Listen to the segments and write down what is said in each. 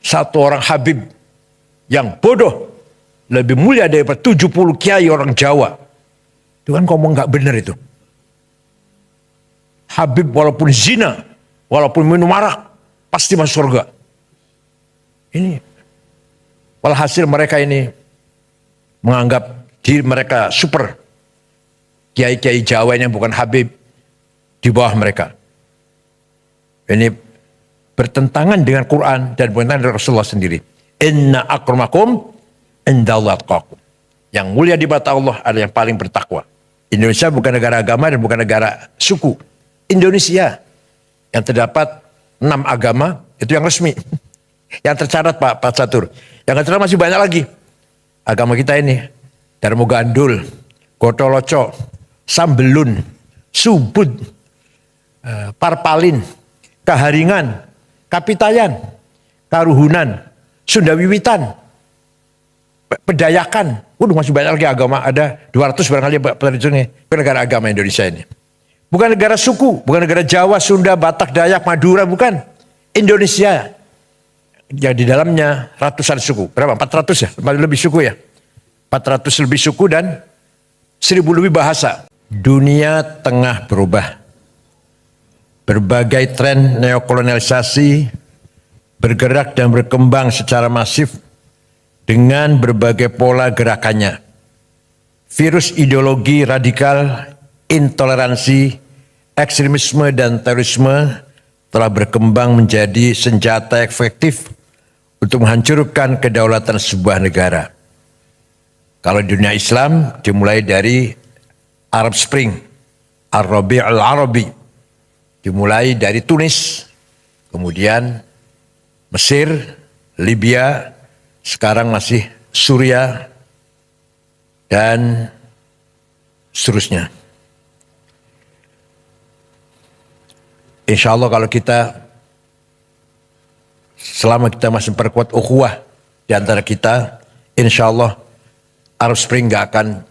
satu orang Habib yang bodoh lebih mulia daripada 70 kiai orang Jawa. Itu kan ngomong nggak benar itu. Habib walaupun zina, walaupun minum arak, pasti masuk surga. Ini walhasil mereka ini menganggap diri mereka super. Kiai-kiai Jawa yang bukan Habib di bawah mereka. Ini bertentangan dengan Quran dan bertentangan dengan Rasulullah sendiri. Inna akramakum indallahi atqakum. Yang mulia di mata Allah adalah yang paling bertakwa. Indonesia bukan negara agama dan bukan negara suku. Indonesia yang terdapat 6 agama itu yang resmi. Yang tercatat Pak Catur. Yang tercatat masih banyak lagi. Agama kita ini Darmo Gandul, Gotoloco, Sambelun, Subud, Parpalin, Kaharingan, Kapitayan, Karuhunan, Sunda Wiwitan, Pedayakan. Masih banyak lagi agama. Ada 200 barangkali negara agama Indonesia ini. Bukan negara suku, bukan negara Jawa, Sunda, Batak, Dayak, Madura, bukan. Indonesia. Yang di dalamnya ratusan suku. Berapa? 400 ya? Lebih suku ya? 400 lebih suku dan 1000 lebih bahasa. Dunia tengah berubah. Berbagai tren neokolonialisasi bergerak dan berkembang secara masif dengan berbagai pola gerakannya. Virus ideologi radikal, intoleransi, ekstremisme dan terorisme telah berkembang menjadi senjata efektif untuk menghancurkan kedaulatan sebuah negara. Kalau di dunia Islam dimulai dari Arab Spring, Ar-Rabi' al-Arabi, dimulai dari Tunis, kemudian Mesir, Libya, sekarang masih Suriah, dan seterusnya. Insya Allah kalau kita, selama kita masih memperkuat ukhuwah di antara kita, insya Allah Arab Spring gak akan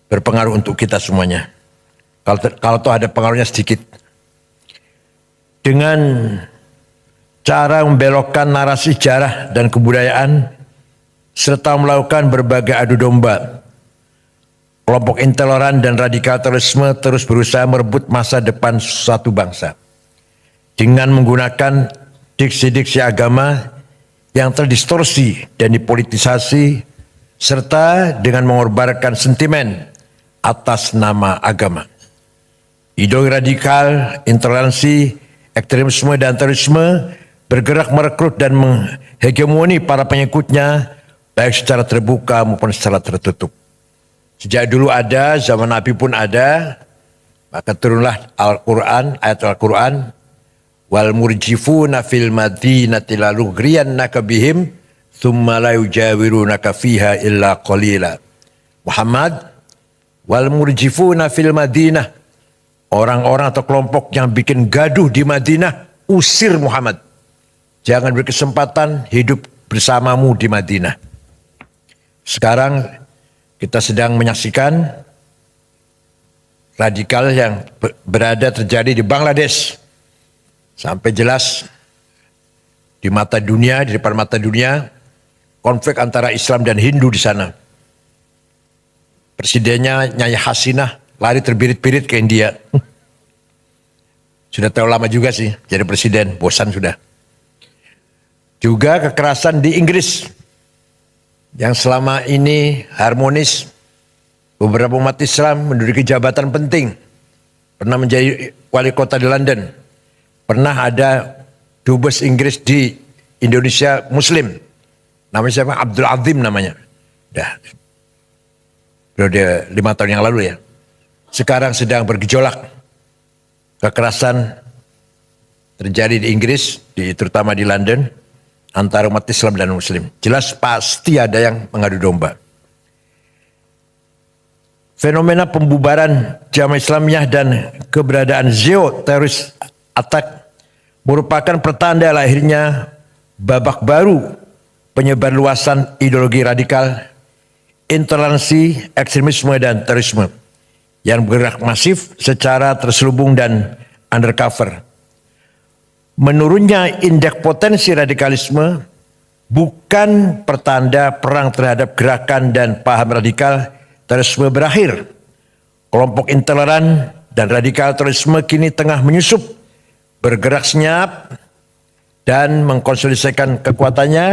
berpengaruh untuk kita semuanya. Kalau toh ada pengaruhnya sedikit. Dengan cara membelokkan narasi sejarah dan kebudayaan, serta melakukan berbagai adu domba, kelompok intoleran dan radikal terorisme terus berusaha merebut masa depan suatu bangsa. Dengan menggunakan diksi-diksi agama yang terdistorsi dan dipolitisasi, serta dengan mengorbankan sentimen atas nama agama. Ideologi radikal, intoleransi, ekstremisme dan terorisme bergerak merekrut dan menghegemoni para pengikutnya baik secara terbuka maupun secara tertutup. Sejak dulu ada, zaman Nabi pun ada, maka turunlah Al-Quran, ayat Al-Quran, wal murjifuna fil madinati la lughriyannaka bihim thumma la yujawirunaka fiha illa qalila. Muhammad, wal murjifuna fil madinah, orang-orang atau kelompok yang bikin gaduh di Madinah, usir Muhammad. Jangan berkesempatan hidup bersamamu di Madinah. Sekarang kita sedang menyaksikan radikal yang berada terjadi di Bangladesh. Sampai jelas di mata dunia, di depan mata dunia, konflik antara Islam dan Hindu di sana. Presidennya Nyai Hasinah lari terbirit-birit ke India. Sudah terlalu lama juga sih jadi presiden, bosan sudah. Juga kekerasan di Inggris yang selama ini harmonis. Beberapa umat Islam menduduki jabatan penting. Pernah menjadi wali kota di London. Pernah ada dubes Inggris di Indonesia Muslim. Namanya siapa? Abdul Azim namanya. Udah 5 tahun yang lalu ya. Sekarang sedang bergejolak. Kekerasan terjadi di Inggris, terutama di London, antara umat Islam dan Muslim. Jelas pasti ada yang mengadu domba. Fenomena pembubaran Jamaah Islamiyah dan keberadaan teroris attack merupakan pertanda lahirnya babak baru penyebar luasan ideologi radikal, intoleransi, ekstremisme dan terorisme yang bergerak masif secara terselubung dan undercover. Menurunnya indeks potensi radikalisme bukan pertanda perang terhadap gerakan dan paham radikal terorisme berakhir. Kelompok intoleran dan radikal terorisme kini tengah menyusup, bergerak senyap, dan mengkonsolidasikan kekuatannya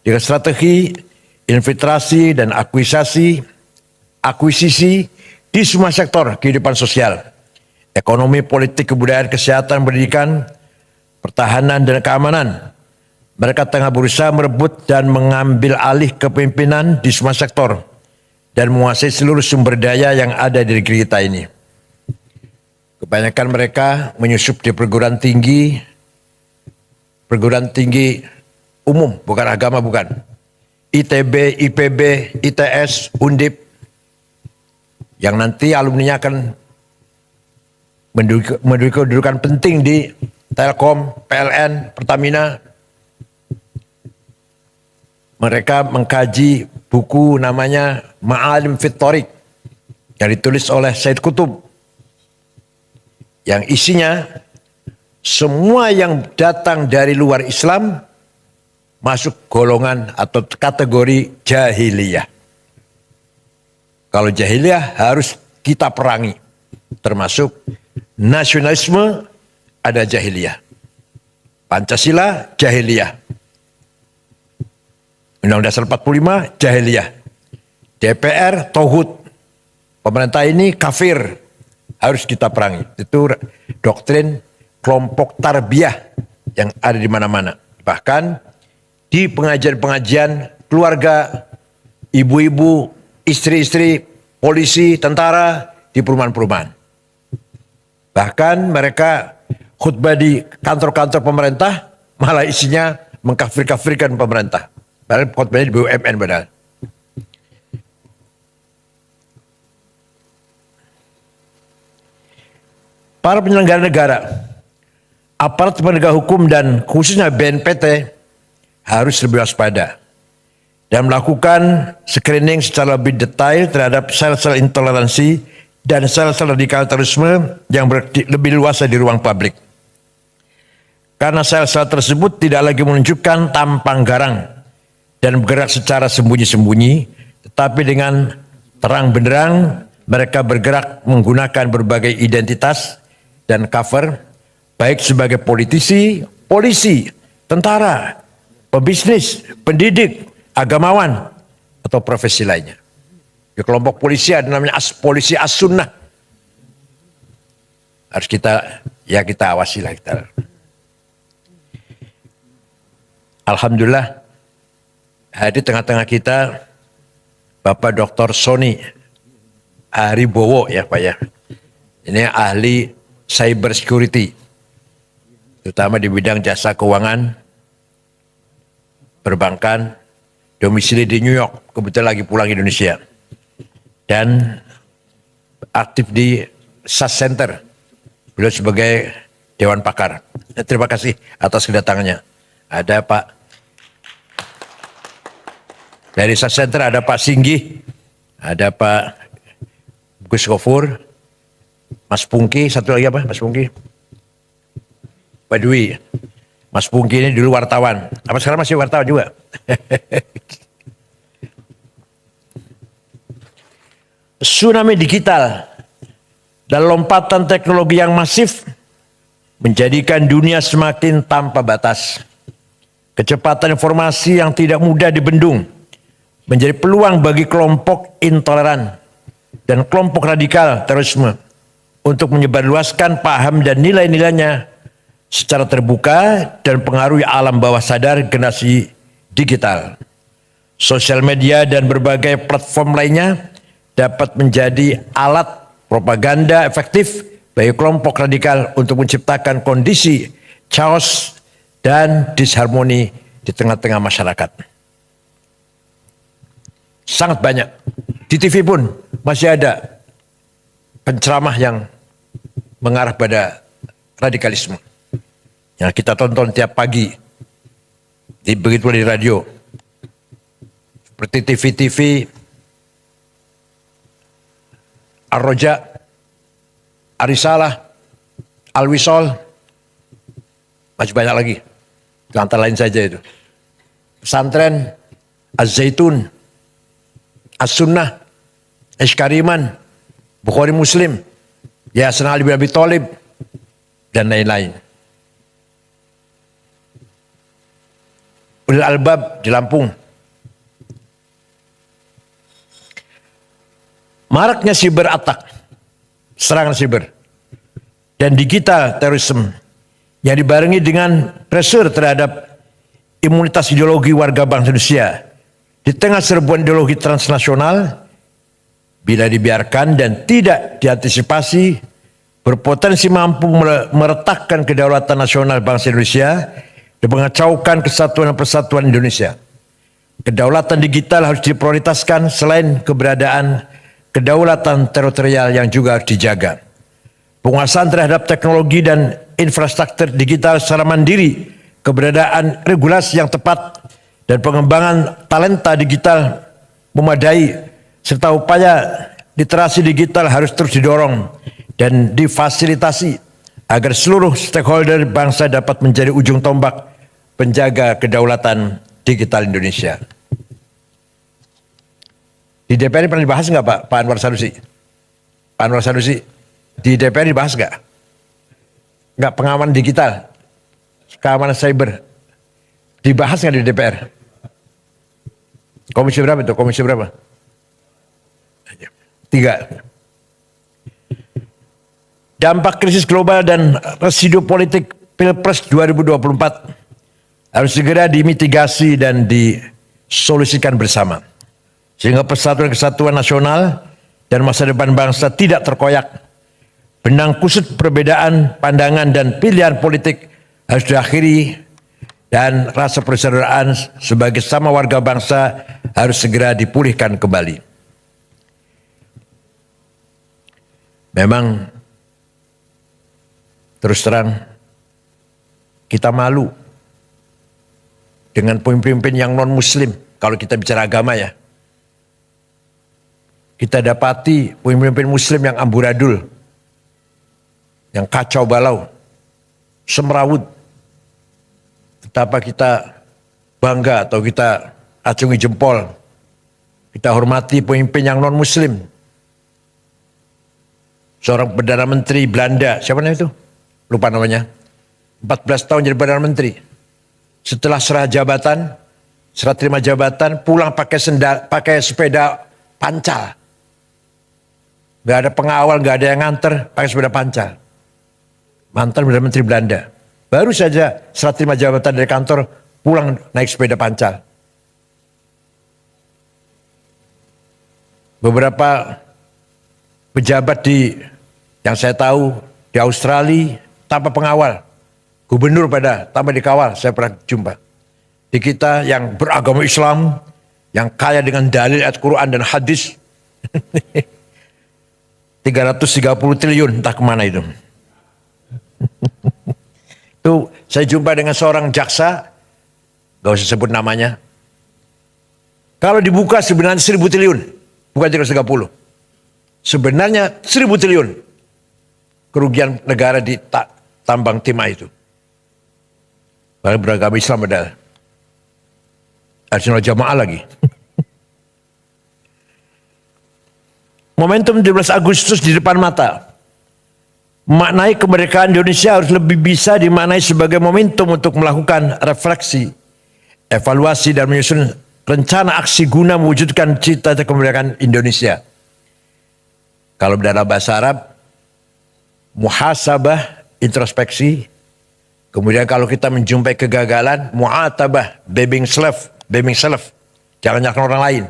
dengan strategi infiltrasi dan akuisisi di semua sektor kehidupan sosial, ekonomi, politik, kebudayaan, kesehatan, pendidikan, pertahanan, dan keamanan. Mereka tengah berusaha merebut dan mengambil alih kepemimpinan di semua sektor dan menguasai seluruh sumber daya yang ada di negeri kita ini. Kebanyakan mereka menyusup di perguruan tinggi umum, bukan agama, bukan. ITB, IPB, ITS, Undip, yang nanti alumninya akan menduduki kedudukan penting di Telkom, PLN, Pertamina. Mereka mengkaji buku namanya Ma'alim fit Thoriq yang ditulis oleh Said Qutb, yang isinya semua yang datang dari luar Islam masuk golongan atau kategori jahiliyah. Kalau jahiliyah harus kita perangi, termasuk nasionalisme ada jahiliyah, Pancasila jahiliyah, Undang-Undang Dasar 45 jahiliyah, DPR tauhid, pemerintah ini kafir, harus kita perangi. Itu doktrin kelompok tarbiyah yang ada di mana-mana. Bahkan di pengajian-pengajian keluarga, ibu-ibu, istri-istri, polisi, tentara, di perumahan-perumahan. Bahkan mereka khutbah di kantor-kantor pemerintah malah isinya mengkafir-kafirkan pemerintah. Padahal khutbahnya di BUMN padahal. Para penyelenggara negara, aparat penegak hukum dan khususnya BNPT harus lebih waspada dan melakukan screening secara lebih detail terhadap sel-sel intoleransi dan sel-sel radikal terorisme yang lebih luas di ruang publik. Karena sel-sel tersebut tidak lagi menunjukkan tampang garang dan bergerak secara sembunyi-sembunyi, tetapi dengan terang benderang mereka bergerak menggunakan berbagai identitas dan cover, baik sebagai politisi, polisi, tentara, pebisnis, pendidik, agamawan, atau profesi lainnya. Di kelompok polisi ada namanya polisi as-sunnah. Harus kita awasi lah kita. Alhamdulillah, hadir di tengah-tengah kita Bapak Dr. Sony Haribowo ya Pak ya. Ini ahli cyber security, terutama di bidang jasa keuangan, perbankan, domisili di New York, kebetulan lagi pulang Indonesia, dan aktif di SAS Center. Beliau sebagai Dewan Pakar. Terima kasih atas kedatangannya. Ada Pak dari SAS Center, ada Pak Singgih, ada Pak Gus Gofur, Mas Pungki, satu lagi apa Mas Pungki? Pak Dwi. Mas Pungki ini dulu wartawan. Apa sekarang masih wartawan juga? Tsunami digital dan lompatan teknologi yang masif menjadikan dunia semakin tanpa batas. Kecepatan informasi yang tidak mudah dibendung menjadi peluang bagi kelompok intoleran dan kelompok radikal terorisme untuk menyebarluaskan paham dan nilai-nilainya secara terbuka dan pengaruhi alam bawah sadar generasi digital. Sosial media dan berbagai platform lainnya dapat menjadi alat propaganda efektif bagi kelompok radikal untuk menciptakan kondisi chaos dan disharmoni di tengah-tengah masyarakat. Sangat banyak. Di TV pun masih ada penceramah yang mengarah pada radikalisme. Yang kita tonton tiap pagi. Begitu di radio. Seperti TV-TV Ar-Roja, Arisalah, Al-Wisol, masih banyak lagi. Antara lain saja itu. pesantren, Az-Zaitun, As-Sunnah, Iskariman, Bukhari Muslim, Yayasan Ali bin Abi Thalib, dan lain-lain. Ulil Albab di Lampung. Maraknya siber attack, serangan siber, dan digital terorisme yang dibarengi dengan pressure terhadap imunitas ideologi warga bangsa Indonesia di tengah serbuan ideologi transnasional, bila dibiarkan dan tidak diantisipasi, berpotensi mampu meretakkan kedaulatan nasional bangsa Indonesia dan mengacaukan kesatuan dan persatuan Indonesia. Kedaulatan digital harus diprioritaskan selain keberadaan kedaulatan teritorial yang juga harus dijaga. Penguasaan terhadap teknologi dan infrastruktur digital secara mandiri, keberadaan regulasi yang tepat, dan pengembangan talenta digital memadai, serta upaya literasi digital harus terus didorong dan difasilitasi agar seluruh stakeholder bangsa dapat menjadi ujung tombak penjaga kedaulatan digital Indonesia. Di DPR pernah dibahas nggak Pak Anwar Sanusi? Pak Anwar Sanusi, di DPR dibahas nggak? Nggak, pengamanan digital, keamanan cyber, dibahas nggak di DPR? Komisi berapa itu? Komisi berapa? 3. Dampak krisis global dan residu politik Pilpres 2024 harus segera dimitigasi dan disolusikan bersama, sehingga persatuan kesatuan nasional dan masa depan bangsa tidak terkoyak. Benang kusut perbedaan pandangan dan pilihan politik harus diakhiri, dan rasa persaudaraan sebagai sama warga bangsa harus segera dipulihkan kembali. Memang terus terang kita malu dengan pemimpin yang non-muslim. Kalau kita bicara agama ya, kita dapati pemimpin muslim yang amburadul, yang kacau balau, semrawut. Betapa kita bangga atau kita acungi jempol, kita hormati pemimpin yang non-muslim. Seorang Perdana Menteri Belanda, siapa namanya itu? Lupa namanya. 14 tahun jadi Perdana Menteri. Setelah serah terima jabatan, pulang pakai sepeda pancal. Gak ada pengawal, gak ada yang nganter, pakai sepeda pancal. Mantan Perdana Menteri Belanda. Baru saja serah terima jabatan dari kantor, pulang naik sepeda pancal. Beberapa pejabat yang saya tahu di Australia tanpa pengawal, gubernur tanpa dikawal, saya pernah jumpa. Di kita yang beragama Islam, yang kaya dengan dalil ayat Quran dan hadis, 330 triliun entah kemana itu. Tuh saya jumpa dengan seorang jaksa, gak usah sebut namanya. Kalau dibuka sebenarnya 1000 triliun, bukan 330. Sebenarnya 1000 triliun kerugian negara di tambang timah itu. Padahal beragama Islam adalah Ahlussunnah Jamaah lagi. Momentum 17 Agustus di depan mata. Maknai kemerdekaan Indonesia harus lebih bisa dimaknai sebagai momentum untuk melakukan refleksi, evaluasi, dan menyusun rencana aksi guna mewujudkan cita-cita kemerdekaan Indonesia. Kalau dalam bahasa Arab, muhasabah, introspeksi. Kemudian kalau kita menjumpai kegagalan, mu'atabah, blaming self. Jangan nyalakan orang lain.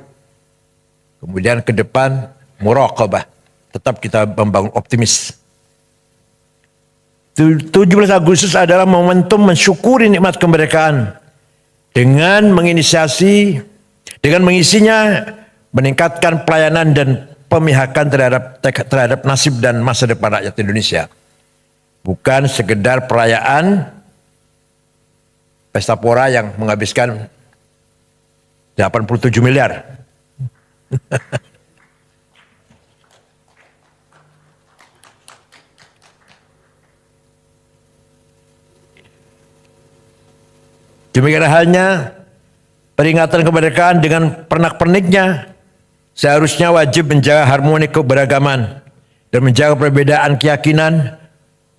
Kemudian ke depan, muraqabah. Tetap kita membangun optimis. 17 Agustus adalah momentum mensyukuri nikmat kemerdekaan dengan mengisinya, meningkatkan pelayanan dan pemihakan terhadap nasib dan masa depan rakyat Indonesia. Bukan sekedar perayaan pesta pora yang menghabiskan 87 miliar. Demikian halnya peringatan kemerdekaan dengan pernak-perniknya seharusnya wajib menjaga harmoni keberagaman dan menjaga perbedaan keyakinan,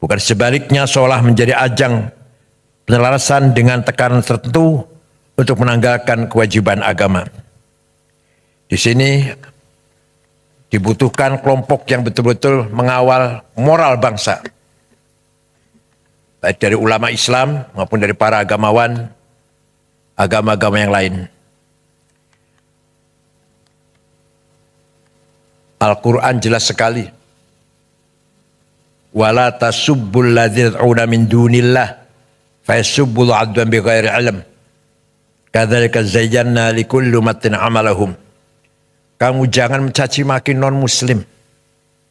bukan sebaliknya seolah menjadi ajang penyelarasan dengan tekanan tertentu untuk menanggalkan kewajiban agama. Di sini dibutuhkan kelompok yang betul-betul mengawal moral bangsa, baik dari ulama Islam maupun dari para agamawan agama-agama yang lain. Al-Quran jelas sekali. Wala tasubbul ladzina tad'una min dunillah fayasubbul adwan bighairi ilm. Kadzalika zayyana likulli ummatin amalahum. Kamu jangan mencaci maki non muslim.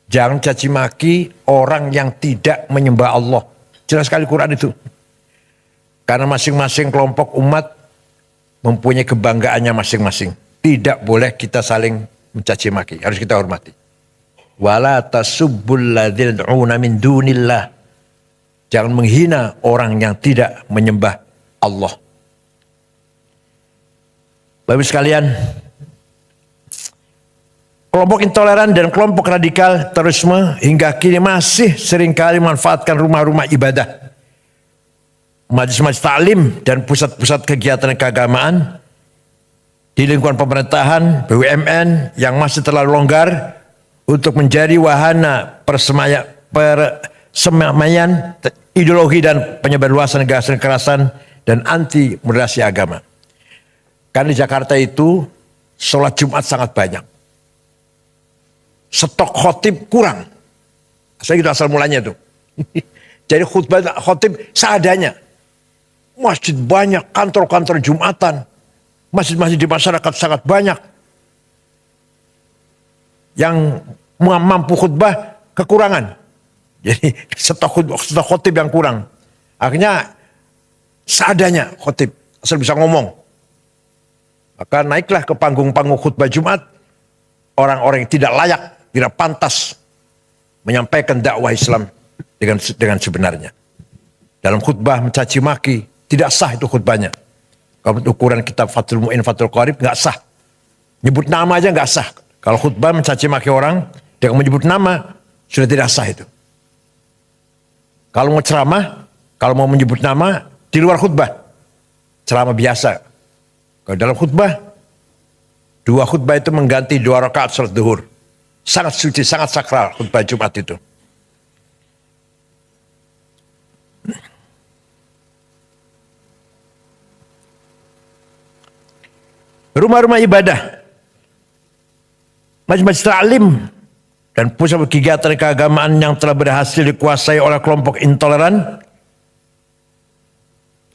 Jangan caci maki orang yang tidak menyembah Allah. Jelas sekali Quran itu. Karena masing-masing kelompok umat mempunyai kebanggaannya masing-masing. Tidak boleh kita saling mencaci maki. Harus kita hormati. Wala tasubbul ladzina tad'una min dunillah. Jangan menghina orang yang tidak menyembah Allah. Bapak sekalian, kelompok intoleran dan kelompok radikal terorisme hingga kini masih seringkali memanfaatkan rumah-rumah ibadah, majelis-majelis taklim dan pusat-pusat kegiatan keagamaan di lingkungan pemerintahan, BUMN yang masih terlalu longgar untuk menjadi wahana persemaian ideologi dan penyebarluasan gagasan kekerasan dan anti moderasi agama. Karena di Jakarta itu sholat Jumat sangat banyak. Stok khotib kurang. Saya gitu asal mulanya tuh. Jadi khutbah khotib seadanya. Masjid banyak, kantor-kantor Jumatan. Masjid-masjid di masyarakat sangat banyak. Yang mampu khutbah kekurangan. Jadi stok khotib yang kurang. Akhirnya seadanya khotib. Asal bisa ngomong. Maka naiklah ke panggung-panggung khutbah Jumat orang-orang yang tidak layak, tidak pantas menyampaikan dakwah Islam dengan sebenarnya. Dalam khutbah mencaci maki, tidak sah itu khutbahnya. Kalau ukuran kitab Fathul Mu'in, Fathul Qarib nggak sah. Nyebut nama aja nggak sah. Kalau khutbah mencaci maki orang dengan menyebut nama sudah tidak sah itu. Kalau mau ceramah, kalau mau menyebut nama di luar khutbah, ceramah biasa. Kalau dalam khutbah, 2 khutbah itu mengganti 2 rakaat salat zuhur. Sangat suci, sangat sakral khutbah Jumat itu. Rumah-rumah ibadah, majelis taklim dan pusat kegiatan keagamaan yang telah berhasil dikuasai oleh kelompok intoleran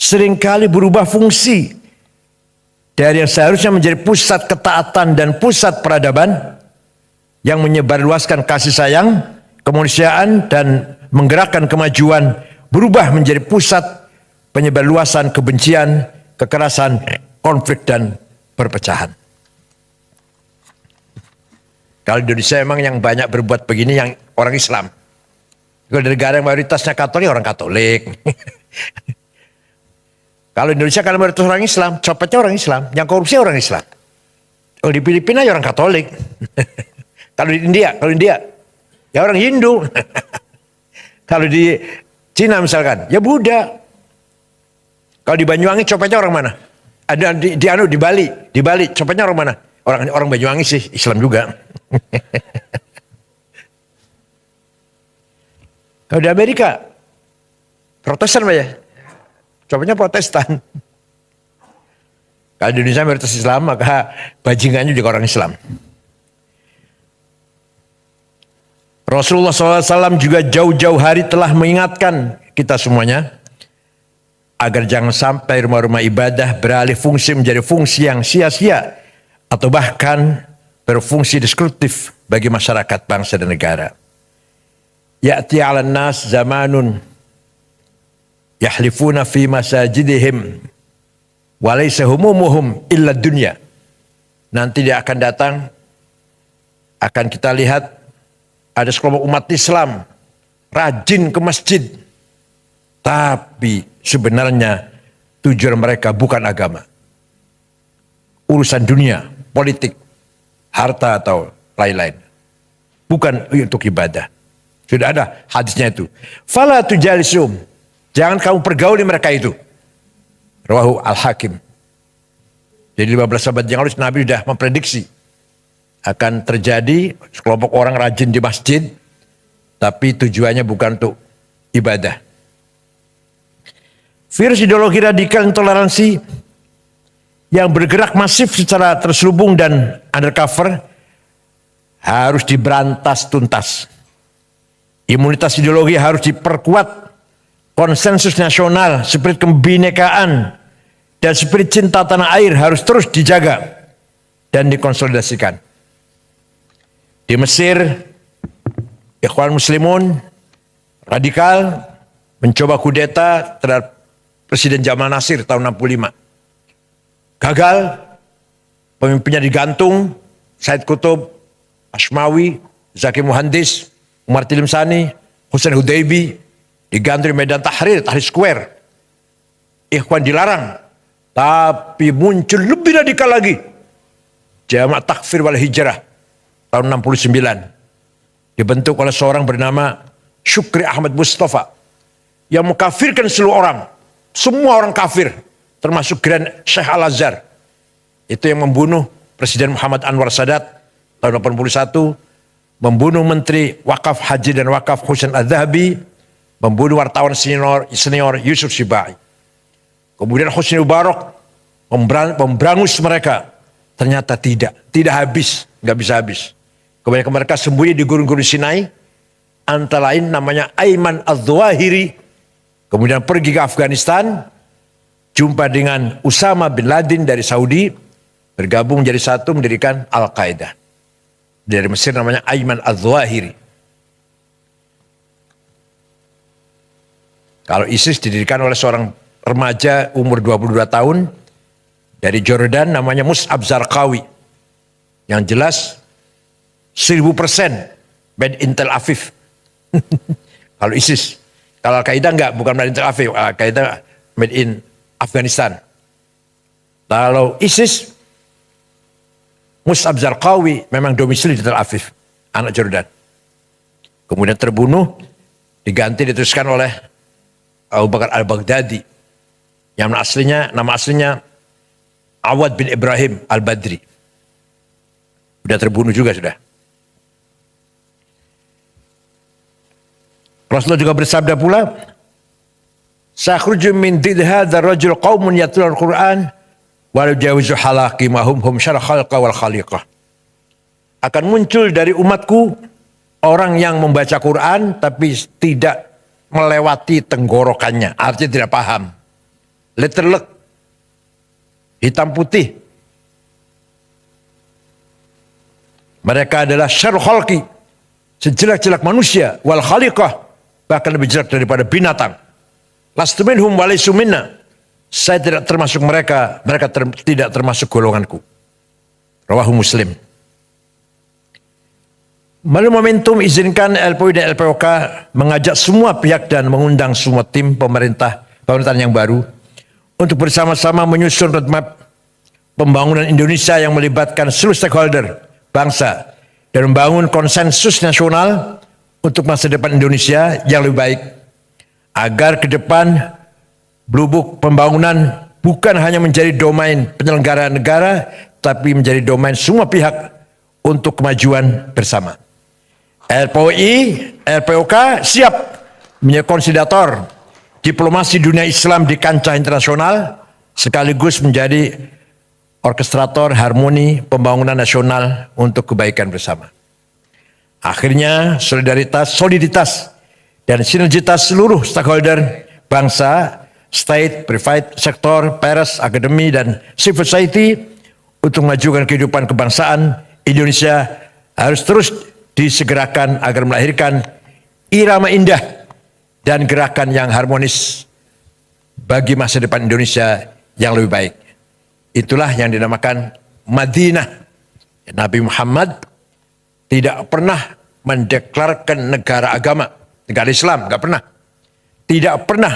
seringkali berubah fungsi dari yang seharusnya menjadi pusat ketaatan dan pusat peradaban yang menyebarluaskan kasih sayang, kemanusiaan dan menggerakkan kemajuan, berubah menjadi pusat penyebarluasan kebencian, kekerasan, konflik dan perpecahan. Kalau di Indonesia memang yang banyak berbuat begini yang orang Islam. Kalau di negara yang mayoritasnya Katolik, orang Katolik. Kalau Indonesia kalau mayoritas orang Islam, copetnya orang Islam, yang korupsi orang Islam. Oh di Filipina ya orang Katolik. Kalau di India, ya orang Hindu. Kalau di Cina misalkan, ya Buddha. Kalau di Banyuwangi copetnya orang mana? Ada di Bali copetnya orang mana? Orang Banyuwangi sih Islam juga. Kalau di Amerika Protestan Pak ya? Copetnya Protestan. Kalau di Indonesia mayoritas Islam, maka bajingannya juga orang Islam. Rasulullah SAW juga jauh-jauh hari telah mengingatkan kita semuanya agar jangan sampai rumah-rumah ibadah beralih fungsi menjadi fungsi yang sia-sia atau bahkan berfungsi destruktif bagi masyarakat, bangsa dan negara. Ya'ti 'alan nas zamanun yahlifuna fi masajidihim wa laysa humumuhum illa dunya. Nanti dia akan datang, akan kita lihat ada sekelompok umat Islam rajin ke masjid, tapi sebenarnya tujuan mereka bukan agama. urusan dunia, politik, harta atau lain-lain. Bukan untuk ibadah. Sudah ada hadisnya itu. Fala tujalisum. Jangan kamu pergauli mereka itu. Rawahu Al-Hakim. Jadi 15 abad yang lalu Nabi sudah memprediksi akan terjadi sekelompok orang rajin di masjid, tapi tujuannya bukan untuk ibadah. Virus ideologi radikal intoleransi yang bergerak masif secara terselubung dan undercover harus diberantas tuntas. Imunitas ideologi harus diperkuat. Konsensus nasional, spirit kebinekaan, dan spirit cinta tanah air harus terus dijaga dan dikonsolidasikan. Di Mesir, Ikhwan Muslimun radikal mencoba kudeta terhadap Presiden Jamal Nasir tahun 65. Gagal, pemimpinnya digantung, Said Qutb, Ashmawi, Zaki Muhandis, Umar Tilimsani, Hussein Hudaybi, digantung di Medan Tahrir, Tahrir Square. Ikhwan dilarang. Tapi muncul lebih radikal lagi. Jamaah Takfir wal Hijrah tahun 69. Dibentuk oleh seorang bernama Syukri Ahmad Mustafa. Yang mengkafirkan seluruh orang. Semua orang kafir. Termasuk Grand Syekh Al-Azhar. Itu yang membunuh Presiden Muhammad Anwar Sadat tahun 81. Membunuh Menteri Wakaf Haji dan Wakaf Husain Adz-Dzahabi. Membunuh wartawan senior Yusuf Sibai. Kemudian Husni Mubarak memberangus mereka. Ternyata tidak habis, nggak bisa habis. Kemudian mereka sembunyi di gurun-gurun Sinai. Antara lain namanya Ayman Al-Zawahiri. Kemudian pergi ke Afghanistan. Jumpa dengan Usama bin Laden dari Saudi. Bergabung jadi satu mendirikan Al-Qaeda. Dari Mesir namanya Ayman Al-Zawahiri. Kalau ISIS didirikan oleh seorang remaja umur 22 tahun dari Jordan namanya Mus'ab Zarqawi. Yang jelas 1000% made in Tel Aviv. Kalau ISIS. Kalau Al-Qaeda enggak, bukan made in Tel Aviv. Al-Qaeda made in Afghanistan. Kalau ISIS, Mus'ab Zarqawi memang domisili di Tel Aviv. Anak Jordan. Kemudian terbunuh, diteruskan oleh Abu Bakar Al-Baghdadi. Yang nama aslinya Awad bin Ibrahim Al-Badri. Sudah terbunuh juga sudah. Rasulullah juga bersabda pula, "Sakhruju min did hadzal rajul qaumun yatlul Al-Qur'an wa la yujawizu halaqi ma hum syarh khalqa wal khaliqah." Akan muncul dari umatku orang yang membaca Quran tapi tidak melewati tenggorokannya, artinya tidak paham. Letterlek, hitam putih. Mereka adalah syarrul khalqi, sejelek-jelek manusia, wal khaliqah, bahkan lebih jelek daripada binatang. Lastu minhum wa laysu minna. Saya tidak termasuk mereka, mereka tidak termasuk golonganku. Rawahu Muslim. Melalui momentum izinkan LPI dan LPOK mengajak semua pihak dan mengundang semua tim pemerintahan yang baru untuk bersama-sama menyusun roadmap pembangunan Indonesia yang melibatkan seluruh stakeholder bangsa dan membangun konsensus nasional untuk masa depan Indonesia yang lebih baik agar ke depan Blubuk pembangunan bukan hanya menjadi domain penyelenggara negara tapi menjadi domain semua pihak untuk kemajuan bersama. LPOI, LPOK siap menjadi konsolidator diplomasi dunia Islam di kancah internasional sekaligus menjadi orkestrator harmoni pembangunan nasional untuk kebaikan bersama. Akhirnya soliditas dan sinergitas seluruh stakeholder bangsa, state, private sektor, pers, akademi dan civil society untuk memajukan kehidupan kebangsaan Indonesia harus terus disegerakan agar melahirkan irama indah dan gerakan yang harmonis bagi masa depan Indonesia yang lebih baik. Itulah yang dinamakan Madinah. Nabi Muhammad tidak pernah mendeklarkan negara agama, negara Islam, enggak pernah. Tidak pernah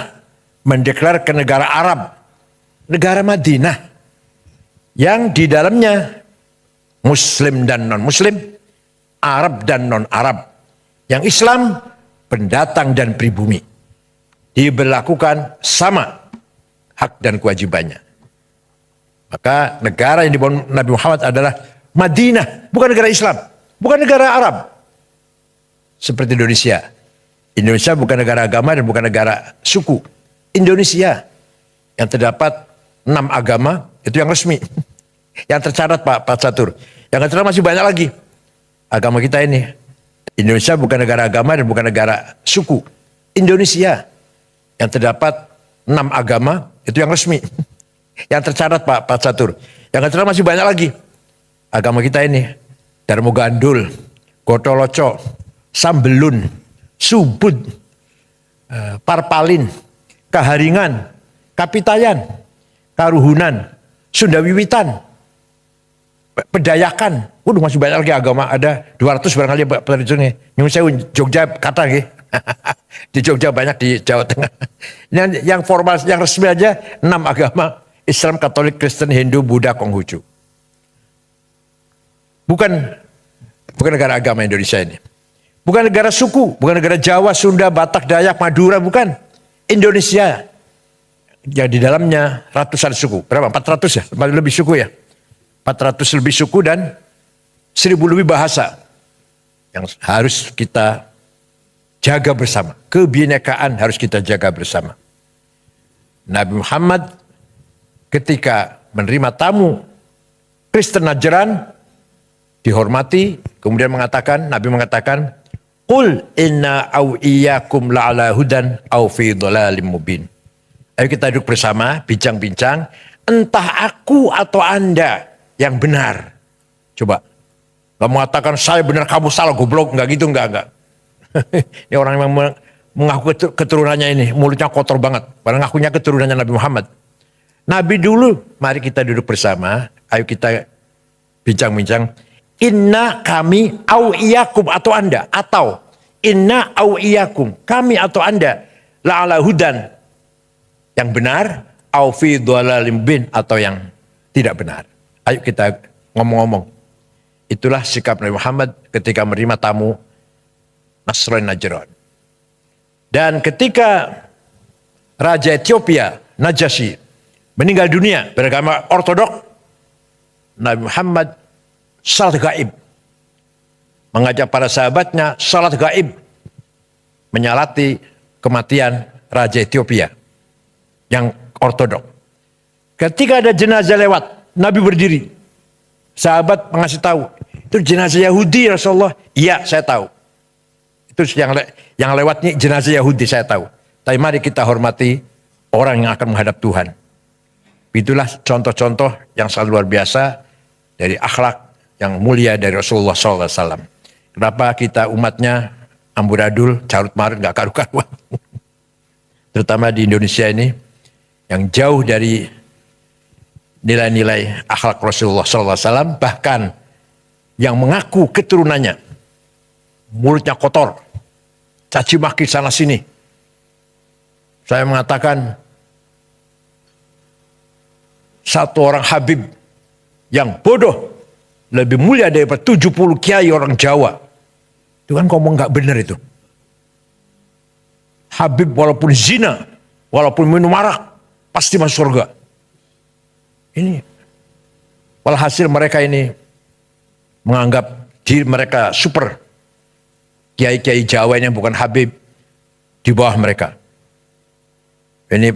mendeklarkan negara Arab, negara Madinah. yang di dalamnya Muslim dan non-Muslim, Arab dan non-Arab, yang Islam, pendatang dan pribumi, diberlakukan sama hak dan kewajibannya. Maka negara yang dibangun Nabi Muhammad adalah Madinah, bukan negara Islam, bukan negara Arab. Seperti Indonesia. Indonesia bukan negara agama dan bukan negara suku. Indonesia yang terdapat 6 agama, itu yang resmi. Yang tercatat Pak Catur. Yang tercatat masih banyak lagi. Agama kita ini. Indonesia bukan negara agama dan bukan negara suku. Indonesia yang terdapat 6 agama, itu yang resmi. Yang tercatat Pak Catur. Yang tercatat masih banyak lagi. Agama kita ini. Darmo Gandul, Gotoloco, Sambelun, Subud, Parpalin, Kaharingan, Kapitayan, Karuhunan, Sunda Wiwitan, Pedayakan. Waduh, masih banyak lagi agama, ada 200 barangkali Pak Presiden. Nyun sewu Jogja kata nggih. Di Jogja banyak, di Jawa Tengah. Yang formal, yang resmi aja 6 agama: Islam, Katolik, Kristen, Hindu, Buddha, Konghucu. Bukan negara agama Indonesia ini. Bukan negara suku, bukan negara Jawa, Sunda, Batak, Dayak, Madura, bukan. Indonesia yang di dalamnya ratusan suku. Berapa? 400 ya? Lebih suku ya? 400 lebih suku dan 1000 lebih bahasa yang harus kita jaga bersama. Kebinekaan harus kita jaga bersama. Nabi Muhammad ketika menerima tamu Kristen Najran dihormati, kemudian Nabi mengatakan, "Qul inna au iyyakum la'ala hudan au fi dhalalim mubin." Ayo kita duduk bersama, bincang-bincang, entah aku atau Anda yang benar. Coba. Gak mengatakan saya benar kamu salah, goblok, enggak gitu, enggak. Ini orang yang mengaku keturunannya ini, mulutnya kotor banget. Padahal ngakunya keturunannya Nabi Muhammad. Nabi dulu, mari kita duduk bersama, ayo kita bincang-bincang. Inna kami au iyakum atau Anda, atau inna au iyakum kami atau Anda la'ala hudan yang benar, au fi dhalalim bin atau yang tidak benar. Ayo kita ngomong-ngomong. Itulah sikap Nabi Muhammad ketika menerima tamu Nasrani Najran. Dan ketika Raja Ethiopia Najasyi meninggal dunia beragama ortodok, Nabi Muhammad salat gaib, mengajak para sahabatnya salat gaib, menyalati kematian Raja Ethiopia yang ortodok. Ketika ada jenazah lewat, Nabi berdiri. Sahabat mengasih tahu, itu jenazah Yahudi Rasulullah. Iya, saya tahu. Itu yang lewatnya jenazah Yahudi, saya tahu. Tapi mari kita hormati orang yang akan menghadap Tuhan. Itulah contoh-contoh yang sangat luar biasa dari akhlak yang mulia dari Rasulullah SAW. Kenapa kita umatnya amburadul, carut marut, gak karu-karuan. Terutama di Indonesia ini, yang jauh dari nilai-nilai akhlak Rasulullah SAW, bahkan yang mengaku keturunannya, mulutnya kotor, caci maki sana sini. Saya mengatakan, satu orang Habib yang bodoh, lebih mulia daripada 70 kiai orang Jawa. Itu kan ngomong gak benar itu. Habib walaupun zina, walaupun minum arak, pasti masuk surga. Ini. Walhasil mereka ini menganggap diri mereka super. Kiai-kiai Jawa yang bukan Habib di bawah mereka. Ini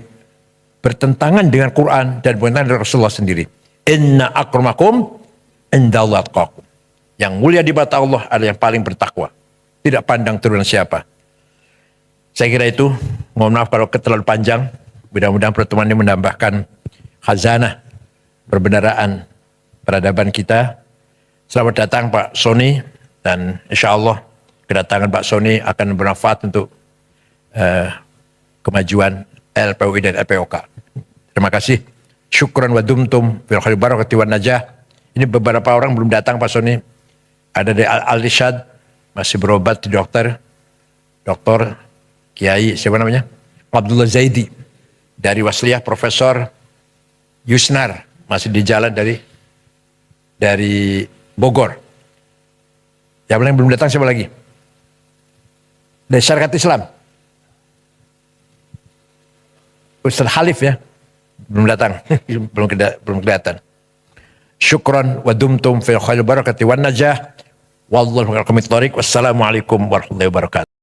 bertentangan dengan Quran dan bertentangan dengan Rasulullah sendiri. Inna akramakum indallah atqakum. Yang mulia di mata Allah adalah yang paling bertakwa. Tidak pandang turunan siapa. Saya kira itu. Mohon maaf kalau terlalu panjang. Mudah-mudahan pertemuan ini menambahkan khazanah perbendaraan peradaban kita. Selamat datang Pak Sony. Dan insya Allah kedatangan Pak Sony akan bermanfaat untuk kemajuan LPUI dan LPOK. Terima kasih. Syukran wa dumtum fil khairi barakati wan najah. Ini beberapa orang belum datang Pak Sony. Ada dari Al-Irsyad, masih berobat di dokter Kiai siapa namanya? Abdullah Zaidi. Dari Wasliyah Profesor Yusnar, masih di jalan dari dari Bogor. Yang lain belum datang siapa lagi? Dari Syarikat Islam. Ustaz Halif ya, belum datang, belum kelihatan. Syukran wa dumtum fil khair barakati wan najah. Wallahu a'lam. Wassalamualaikum warahmatullahi wabarakatuh.